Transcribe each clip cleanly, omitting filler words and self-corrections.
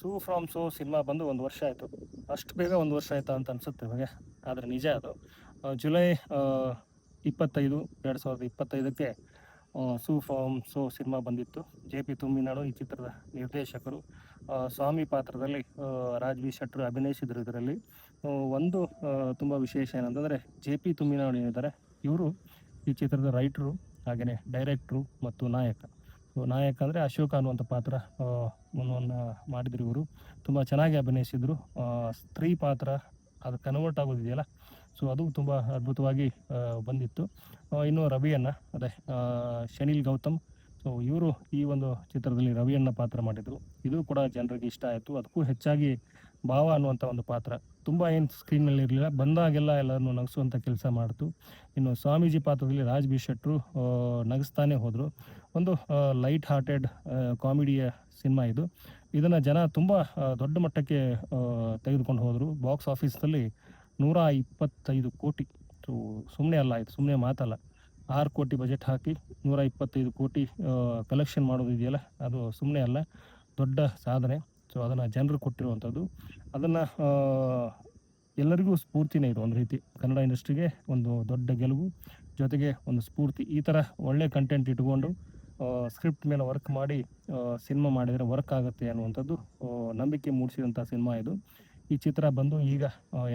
Suu from So cinema ಬಂದು 1 ವರ್ಷ ಆಯಿತು. ಅಷ್ಟು ಬೇಗ 1 ವರ್ಷ ಆಯಿತಾ ಅಂತ ಅನಿಸುತ್ತೆ ನಿಮಗೆ. ಆದರೆ ನಿಜ ಅದು. ಜುಲೈ 25, 2025ಕ್ಕೆ ಸೂ ಫ್ರಾಮ್ ಸೋ ಸಿನಿಮಾ ಬಂದಿತ್ತು. ಜೆ.ಪಿ. ತುಮ್ಮಿನಾಡು ಈ ಚಿತ್ರದ ನಿರ್ದೇಶಕರು. ಸ್ವಾಮಿ ಪಾತ್ರದಲ್ಲಿ ರಾಜ್ ಬಿ ಶೆಟ್ಟರ್ ಅಭಿನಯಿಸಿದರು ಇದರಲ್ಲಿ. ಒಂದು ತುಂಬ ವಿಶೇಷ ಏನಂತಂದರೆ ಜೆ.ಪಿ. ತುಮ್ಮಿನಾಡು ಏನಿದ್ದಾರೆ ಇವರು ಈ ಚಿತ್ರದ ರೈಟ್ರು, ಹಾಗೆಯೇ ಡೈರೆಕ್ಟ್ರು ಮತ್ತು ನಾಯಕ. ನಾಯಕ ಅಂದರೆ ಅಶೋಕ ಅನ್ನುವಂಥ ಪಾತ್ರ ಮಾಡಿದ್ರು ಇವರು. ತುಂಬ ಚೆನ್ನಾಗಿ ಅಭಿನಯಿಸಿದರು. ಸ್ತ್ರೀ ಪಾತ್ರ ಅದು ಕನ್ವರ್ಟ್ ಆಗೋದಿದೆಯಲ್ಲ, ಸೊ ಅದು ತುಂಬ ಅದ್ಭುತವಾಗಿ ಬಂದಿತ್ತು. ಇನ್ನು ರವಿಯಣ್ಣ, ಅದೇ ಶನಿಲ್ ಗೌತಮ್, ಸೊ ಇವರು ಈ ಒಂದು ಚಿತ್ರದಲ್ಲಿ ರವಿಯಣ್ಣ ಪಾತ್ರ ಮಾಡಿದರು. ಇದು ಕೂಡ ಜನರಿಗೆ ಇಷ್ಟ ಆಯಿತು. ಅದಕ್ಕೂ ಹೆಚ್ಚಾಗಿ ಭಾವ ಅನ್ನುವಂಥ ಒಂದು ಪಾತ್ರ ತುಂಬ ಏನು ಸ್ಕ್ರೀನ್ನಲ್ಲಿ ಇರಲಿಲ್ಲ, ಬಂದಾಗೆಲ್ಲ ಎಲ್ಲರನ್ನು ನಗಿಸುವಂಥ ಕೆಲಸ ಮಾಡಿತು. ಇನ್ನು ಸ್ವಾಮೀಜಿ ಪಾತ್ರದಲ್ಲಿ ರಾಜ್ ಬಿ ಶೆಟ್ರು ನಗಿಸ್ತಾನೆ ಹೋದರು. ಒಂದು ಲೈಟ್ ಹಾರ್ಟೆಡ್ ಕಾಮಿಡಿಯ ಸಿನಿಮಾ ಇದು. ಇದನ್ನು ಜನ ತುಂಬ ದೊಡ್ಡ ಮಟ್ಟಕ್ಕೆ ತೆಗೆದುಕೊಂಡು ಹೋದರು. ಬಾಕ್ಸ್ ಆಫೀಸ್ನಲ್ಲಿ 125 ಕೋಟಿ, ಸೊ ಸುಮ್ಮನೆ ಅಲ್ಲ, ಇದು ಸುಮ್ಮನೆ ಮಾತಲ್ಲ. 6 ಕೋಟಿ ಬಜೆಟ್ ಹಾಕಿ 125 ಕೋಟಿ ಕಲೆಕ್ಷನ್ ಮಾಡೋದಿದೆಯಲ್ಲ, ಅದು ಸುಮ್ಮನೆ ಅಲ್ಲ, ದೊಡ್ಡ ಸಾಧನೆ. ಸೊ ಅದನ್ನು ಜನರು ಕೊಟ್ಟಿರುವಂಥದ್ದು. ಅದನ್ನು ಎಲ್ಲರಿಗೂ ಸ್ಫೂರ್ತಿನೇ ಇದು ಒಂದು ರೀತಿ. ಕನ್ನಡ ಇಂಡಸ್ಟ್ರಿಗೆ ಒಂದು ದೊಡ್ಡ ಗೆಲುವು, ಜೊತೆಗೆ ಒಂದು ಸ್ಫೂರ್ತಿ. ಈ ಥರ ಒಳ್ಳೆ ಕಂಟೆಂಟ್ ಇಟ್ಕೊಂಡು ಸ್ಕ್ರಿಪ್ಟ್ ಮೇಲೆ ವರ್ಕ್ ಮಾಡಿ ಸಿನಿಮಾ ಮಾಡಿದರೆ ವರ್ಕ್ ಆಗುತ್ತೆ ಅನ್ನುವಂಥದ್ದು ನಂಬಿಕೆ ಮೂಡಿಸಿದಂಥ ಸಿನಿಮಾ ಇದು. ಈ ಚಿತ್ರ ಬಂದು ಈಗ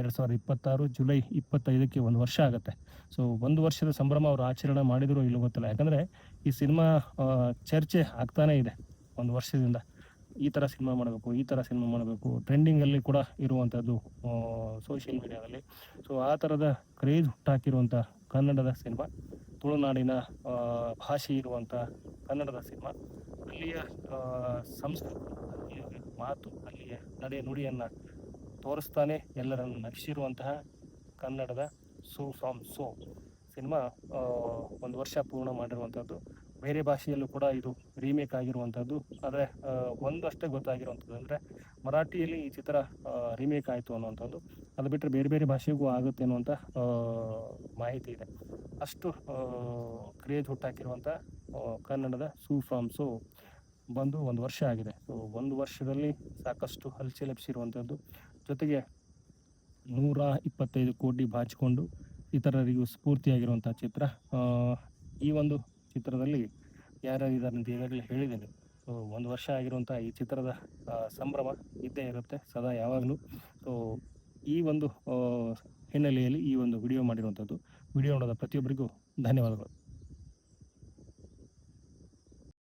2026 ಜುಲೈ 25ಕ್ಕೆ 1 ವರ್ಷ ಆಗುತ್ತೆ. ಸೊ 1 ವರ್ಷದ ಸಂಭ್ರಮ ಅವರು ಆಚರಣೆ ಮಾಡಿದರೂ ಇಲ್ಲೋ ಗೊತ್ತಿಲ್ಲ. ಯಾಕಂದರೆ ಈ ಸಿನಿಮಾ ಚರ್ಚೆ ಆಗ್ತಾನೇ ಇದೆ 1 ವರ್ಷದಿಂದ. ಈ ಥರ ಸಿನಿಮಾ ಮಾಡಬೇಕು, ಈ ಥರ ಸಿನಿಮಾ ಮಾಡಬೇಕು, ಟ್ರೆಂಡಿಂಗಲ್ಲಿ ಕೂಡ ಇರುವಂಥದ್ದು ಸೋಷಿಯಲ್ ಮೀಡಿಯಾದಲ್ಲಿ. ಸೊ ಆ ಥರದ ಕ್ರೇಜ್ ಹುಟ್ಟಾಕಿರುವಂಥ ಕನ್ನಡದ ಸಿನಿಮಾ, ತುಳುನಾಡಿನ ಭಾಷೆ ಇರುವಂಥ ಕನ್ನಡದ ಸಿನಿಮಾ, ಅಲ್ಲಿಯ ಸಂಸ್ಕೃತಿ, ಅಲ್ಲಿಯ ಮಾತು, ಅಲ್ಲಿಯ ನಡೆ ನುಡಿಯನ್ನು ತೋರಿಸ್ತಾನೆ ಎಲ್ಲರನ್ನು ನಗಿಸಿರುವಂತಹ ಕನ್ನಡದ ಸೂ ಫ್ರಾಮ್ ಸೋ ಸಿನಿಮಾ 1 ವರ್ಷ ಪೂರ್ಣ ಮಾಡಿರುವಂಥದ್ದು. ಬೇರೆ ಭಾಷೆಯಲ್ಲೂ ಕೂಡ ಇದು ರೀಮೇಕ್ ಆಗಿರುವಂಥದ್ದು. ಆದರೆ ಒಂದಷ್ಟೇ ಗೊತ್ತಾಗಿರುವಂಥದ್ದು ಅಂದರೆ ಮರಾಠಿಯಲ್ಲಿ ಈ ಚಿತ್ರ ರೀಮೇಕ್ ಆಯಿತು ಅನ್ನುವಂಥದ್ದು. ಅದು ಬಿಟ್ಟರೆ ಬೇರೆ ಬೇರೆ ಭಾಷೆಗೂ ಆಗುತ್ತೆ ಅನ್ನುವಂಥ ಮಾಹಿತಿ ಇದೆ. ಅಷ್ಟು ಕ್ರೇಜ್ ಹುಟ್ಟಾಕಿರುವಂಥ ಕನ್ನಡದ ಸೂ ಫ್ರಾಮ್ ಸೋ ಬಂದು 1 ವರ್ಷ ಆಗಿದೆ. ಸೊ 1 ವರ್ಷದಲ್ಲಿ ಸಾಕಷ್ಟು ಹಲ್ಚೆಲೆಬ್ಸಿರುವಂಥದ್ದು, ಜೊತೆಗೆ 125 ಕೋಟಿ ಬಾಚಿಕೊಂಡು ಇತರರಿಗೂ ಸ್ಫೂರ್ತಿಯಾಗಿರುವಂಥ ಚಿತ್ರ. ಈ ಒಂದು ಚಿತ್ರದಲ್ಲಿ ಯಾರ್ಯಾರಿದ್ದಾರೆ ಅಂತ ಈಗಾಗಲೇ ಹೇಳಿದ್ದೀನಿ. ಸೊ 1 ವರ್ಷ ಆಗಿರುವಂಥ ಈ ಚಿತ್ರದ ಸಂಭ್ರಮ ಇದ್ದೇ ಇರುತ್ತೆ ಸದಾ ಯಾವಾಗಲೂ. ಸೊ ಈ ಒಂದು ಹಿನ್ನೆಲೆಯಲ್ಲಿ ಈ ಒಂದು ವಿಡಿಯೋ ಮಾಡಿರುವಂಥದ್ದು. ವಿಡಿಯೋ ನೋಡೋದ ಪ್ರತಿಯೊಬ್ಬರಿಗೂ ಧನ್ಯವಾದಗಳು.